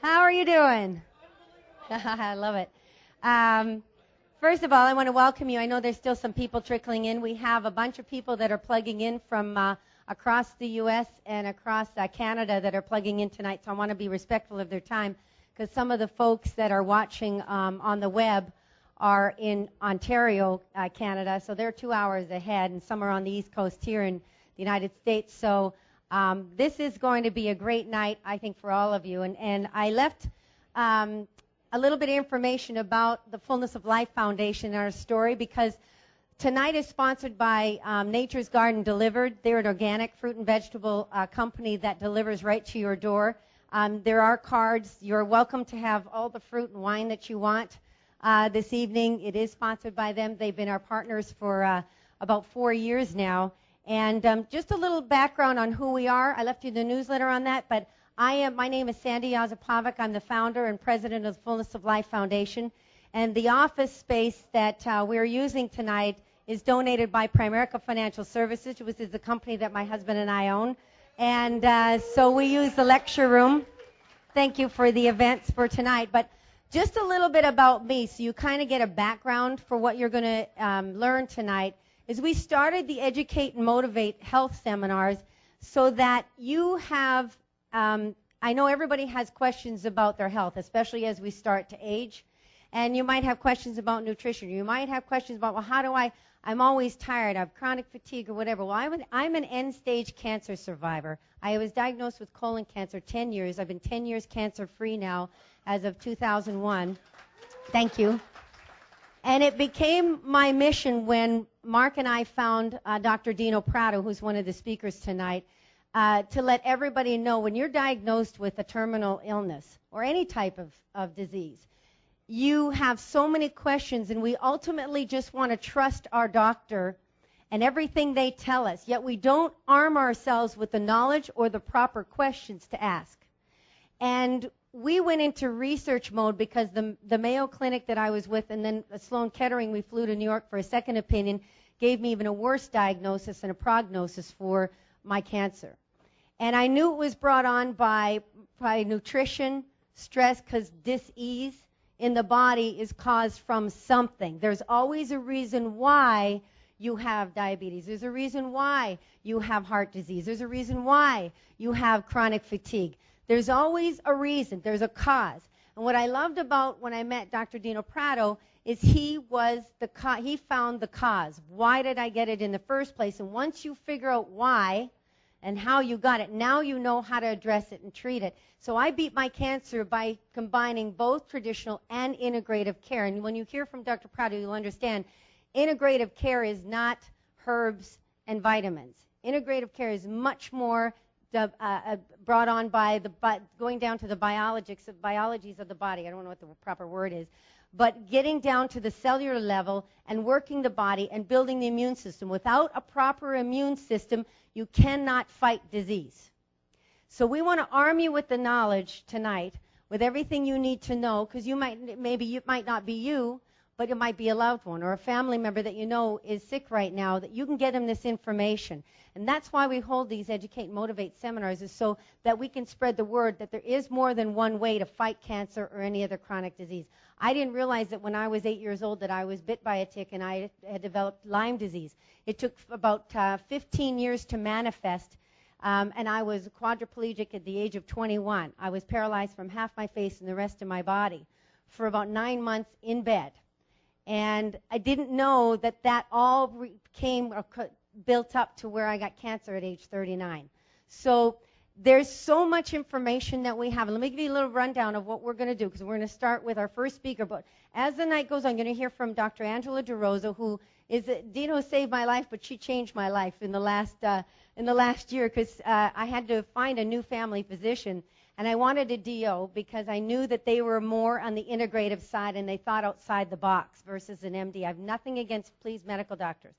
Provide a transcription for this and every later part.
How are you doing? I love it. First of all, I want to welcome you. I know there's still some people trickling in. We have a bunch of people that are plugging in from across the U.S. and across Canada that are plugging in tonight, so I want to be respectful of their time because some of the folks that are watching on the web are in Ontario, Canada, so they're 2 hours ahead, and some are on the East Coast here in the United States. So this is going to be a great night, I think, for all of you. And I left a little bit of information about the Fullness of Life Foundation in our story because tonight is sponsored by Nature's Garden Delivered. They're an organic fruit and vegetable company that delivers right to your door. There are cards. You're welcome to have all the fruit and wine that you want this evening. It is sponsored by them. They've been our partners for about 4 years now. And just a little background on who we are. I left you the newsletter on that, but my name is Sandy Yazapovic. I'm the founder and president of the Fullness of Life Foundation. And the office space that we're using tonight is donated by Primerica Financial Services, which is the company that my husband and I own. And so we use the lecture room. Thank you for the events for tonight. But just a little bit about me so you kind of get a background for what you're going to learn tonight. Is we started the Educate and Motivate Health Seminars so that you have, I know everybody has questions about their health, especially as we start to age, and you might have questions about nutrition. You might have questions about, well, I'm always tired, I have chronic fatigue or whatever. Well, I'm an end-stage cancer survivor. I was diagnosed with colon cancer 10 years. I've been 10 years cancer-free now as of 2001. Thank you. And it became my mission when Mark and I found Dr. Dino Prado, who's one of the speakers tonight, to let everybody know when you're diagnosed with a terminal illness or any type of disease, you have so many questions, and we ultimately just want to trust our doctor and everything they tell us, yet we don't arm ourselves with the knowledge or the proper questions to ask. And we went into research mode because the Mayo Clinic that I was with and then Sloan Kettering, we flew to New York for a second opinion, gave me even a worse diagnosis and a prognosis for my cancer. And I knew it was brought on by nutrition, stress, because dis-ease in the body is caused from something. There's always a reason why you have diabetes. There's a reason why you have heart disease. There's a reason why you have chronic fatigue. There's always a reason. There's a cause. And what I loved about when I met Dr. Dino Prado is he found the cause. Why did I get it in the first place? And once you figure out why and how you got it, now you know how to address it and treat it. So I beat my cancer by combining both traditional and integrative care. And when you hear from Dr. Prado, you'll understand integrative care is not herbs and vitamins. Integrative care is much more brought on by going down to the biologies of the body. I don't know what the proper word is, but getting down to the cellular level and working the body and building the immune system. Without a proper immune system, you cannot fight disease. So we want to arm you with the knowledge tonight, with everything you need to know, because maybe it might not be you, but it might be a loved one or a family member that you know is sick right now, that you can get them this information. And that's why we hold these Educate and Motivate seminars, is so that we can spread the word that there is more than one way to fight cancer or any other chronic disease. I didn't realize that when I was 8 years old that I was bit by a tick and I had developed Lyme disease. It took about 15 years to manifest, and I was quadriplegic at the age of 21. I was paralyzed from half my face and the rest of my body for about 9 months in bed. And I didn't know that all came built up to where I got cancer at age 39. So there's so much information that we have. And let me give you a little rundown of what we're going to do, because we're going to start with our first speaker. But as the night goes on, I'm going to hear from Dr. Angela DeRosa, who is Dino saved my life, but she changed my life in the last year, because I had to find a new family physician. And I wanted a DO because I knew that they were more on the integrative side and they thought outside the box versus an MD. I have nothing against, please, medical doctors.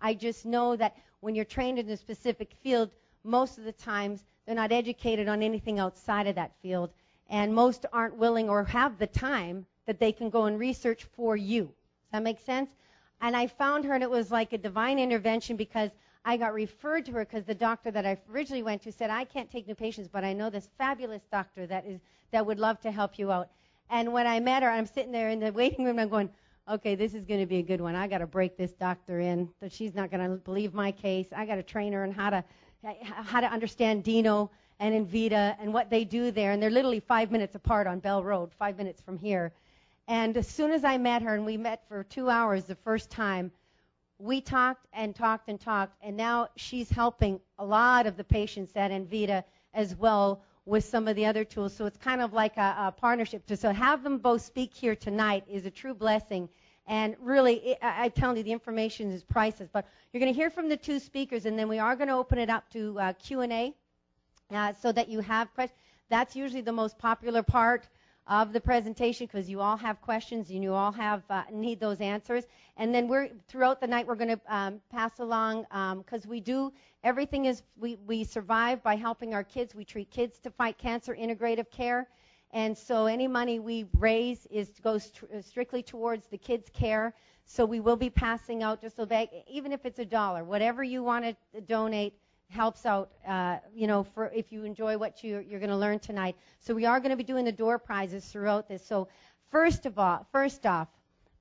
I just know that when you're trained in a specific field, most of the times they're not educated on anything outside of that field, and most aren't willing or have the time that they can go and research for you. Does that make sense? And I found her, and it was like a divine intervention, because I got referred to her because the doctor that I originally went to said, I can't take new patients, but I know this fabulous doctor that would love to help you out. And when I met her, I'm sitting there in the waiting room, and I'm going, okay, this is going to be a good one. I got to break this doctor in, that she's not going to believe my case. I got to train her on how to understand Dino and Invita and what they do there. And they're literally 5 minutes apart on Bell Road, 5 minutes from here. And as soon as I met her, and we met for 2 hours the first time, we talked and talked and talked, and now she's helping a lot of the patients at Invita as well with some of the other tools. So it's kind of like a partnership. So have them both speak here tonight is a true blessing. And really, I'm telling you, the information is priceless. But you're going to hear from the two speakers, and then we are going to open it up to Q&A so that you have questions. That's usually the most popular part of the presentation because you all have questions and you all have need those answers. And then throughout the night we're going to pass along because everything is we survive by helping our kids. We treat kids to fight cancer, integrative care, and so any money we raise goes strictly towards the kids' care. So we will be passing out just a bag, even if it's $1, whatever you want to donate helps out, for if you enjoy what you're going to learn tonight. So we are going to be doing the door prizes throughout this. So first off,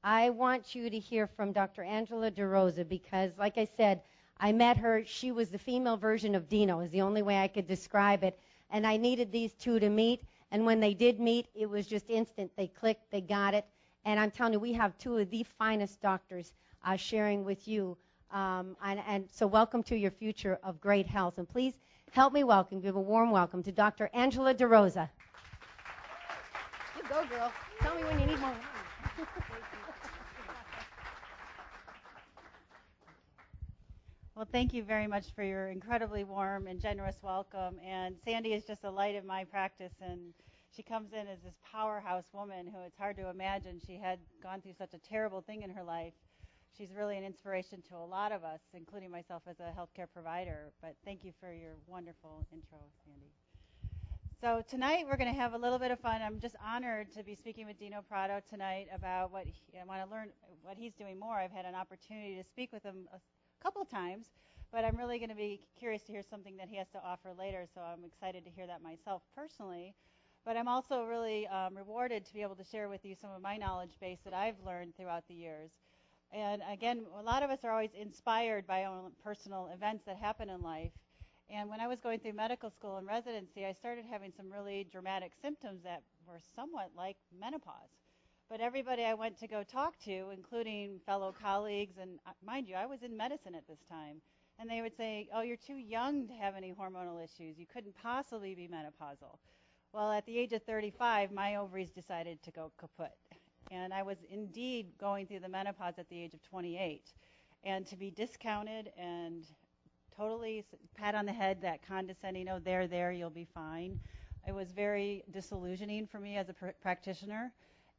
I want you to hear from Dr. Angela DeRosa because, like I said, I met her. She was the female version of Dino, is the only way I could describe it. And I needed these two to meet. And when they did meet, it was just instant. They clicked. They got it. And I'm telling you, we have two of the finest doctors sharing with you. And so welcome to your future of great health. And please help me give a warm welcome to Dr. Angela DeRosa. You go, girl. Tell me when you need more wine. Well, thank you very much for your incredibly warm and generous welcome. And Sandy is just a light of my practice, and she comes in as this powerhouse woman who it's hard to imagine she had gone through such a terrible thing in her life. She's really an inspiration to a lot of us, including myself as a healthcare provider. But thank you for your wonderful intro, Sandy. So tonight we're going to have a little bit of fun. I'm just honored to be speaking with Dino Prado tonight about I want to learn what he's doing more. I've had an opportunity to speak with him a couple of times, but I'm really going to be curious to hear something that he has to offer later, so I'm excited to hear that myself personally. But I'm also really rewarded to be able to share with you some of my knowledge base that I've learned throughout the years. And again, a lot of us are always inspired by our own personal events that happen in life. And when I was going through medical school and residency, I started having some really dramatic symptoms that were somewhat like menopause. But everybody I went to go talk to, including fellow colleagues, and mind you, I was in medicine at this time, and they would say, oh, you're too young to have any hormonal issues. You couldn't possibly be menopausal. Well, at the age of 35, my ovaries decided to go kaput. And I was indeed going through the menopause at the age of 28. And to be discounted and totally pat on the head, that condescending, oh, there, you'll be fine. It was very disillusioning for me as a practitioner,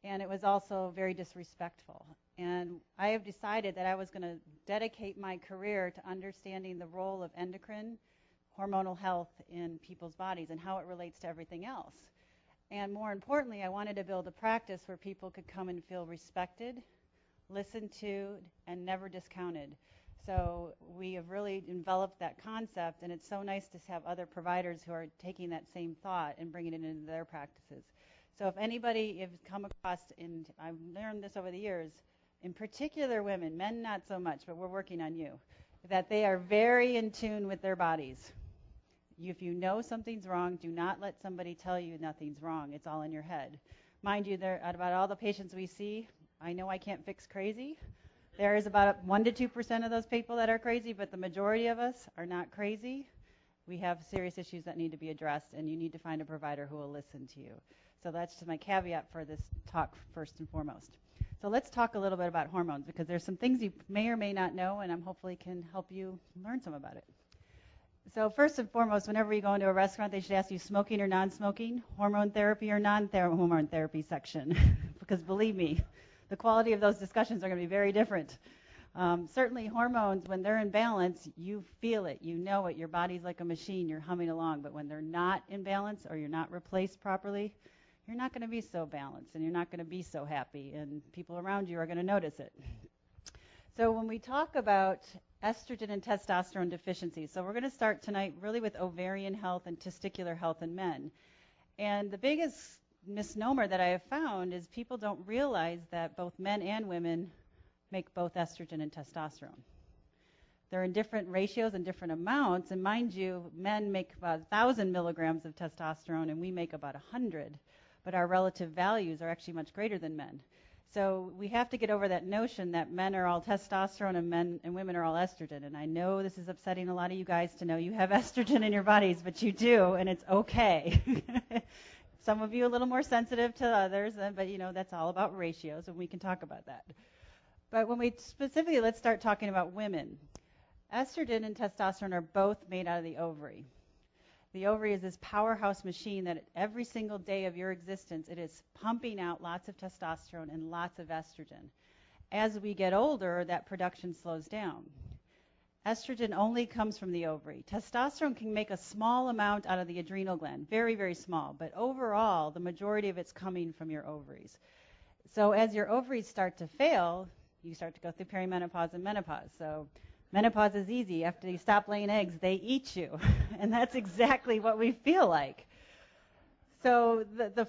and it was also very disrespectful. And I have decided that I was going to dedicate my career to understanding the role of endocrine, hormonal health in people's bodies and how it relates to everything else. And more importantly, I wanted to build a practice where people could come and feel respected, listened to, and never discounted. So we have really enveloped that concept, and it's so nice to have other providers who are taking that same thought and bringing it into their practices. So if anybody has come across, and I've learned this over the years, in particular women, men not so much, but we're working on you, that they are very in tune with their bodies. If you know something's wrong, do not let somebody tell you nothing's wrong. It's all in your head. Mind you, about all the patients we see, I know I can't fix crazy. There is about 1% to 2% of those people that are crazy, but the majority of us are not crazy. We have serious issues that need to be addressed, and you need to find a provider who will listen to you. So that's just my caveat for this talk first and foremost. So let's talk a little bit about hormones, because there's some things you may or may not know, and I'm hopefully can help you learn some about it. So first and foremost, whenever you go into a restaurant, they should ask you smoking or non-smoking, hormone therapy or non-hormone therapy section, because believe me, the quality of those discussions are going to be very different. Certainly hormones, when they're in balance, you feel it, you know it, your body's like a machine, you're humming along, but when they're not in balance or you're not replaced properly, you're not going to be so balanced and you're not going to be so happy, and people around you are going to notice it. So when we talk about estrogen and testosterone deficiency, so we're going to start tonight really with ovarian health and testicular health in men. And the biggest misnomer that I have found is people don't realize that both men and women make both estrogen and testosterone. They're in different ratios and different amounts, and mind you, men make about 1,000 milligrams of testosterone and we make about 100, but our relative values are actually much greater than men. So we have to get over that notion that men are all testosterone and men and women are all estrogen. And I know this is upsetting a lot of you guys to know you have estrogen in your bodies, but you do, and it's okay. Some of you a little more sensitive to others, but that's all about ratios, and we can talk about that. But when we specifically, let's start talking about women. Estrogen and testosterone are both made out of the ovary. The ovary is this powerhouse machine that every single day of your existence, it is pumping out lots of testosterone and lots of estrogen. As we get older, that production slows down. Estrogen only comes from the ovary. Testosterone can make a small amount out of the adrenal gland, very, very small, but overall, the majority of it's coming from your ovaries. So as your ovaries start to fail, you start to go through perimenopause and menopause. So menopause is easy. After you stop laying eggs, they eat you. And that's exactly what we feel like. So the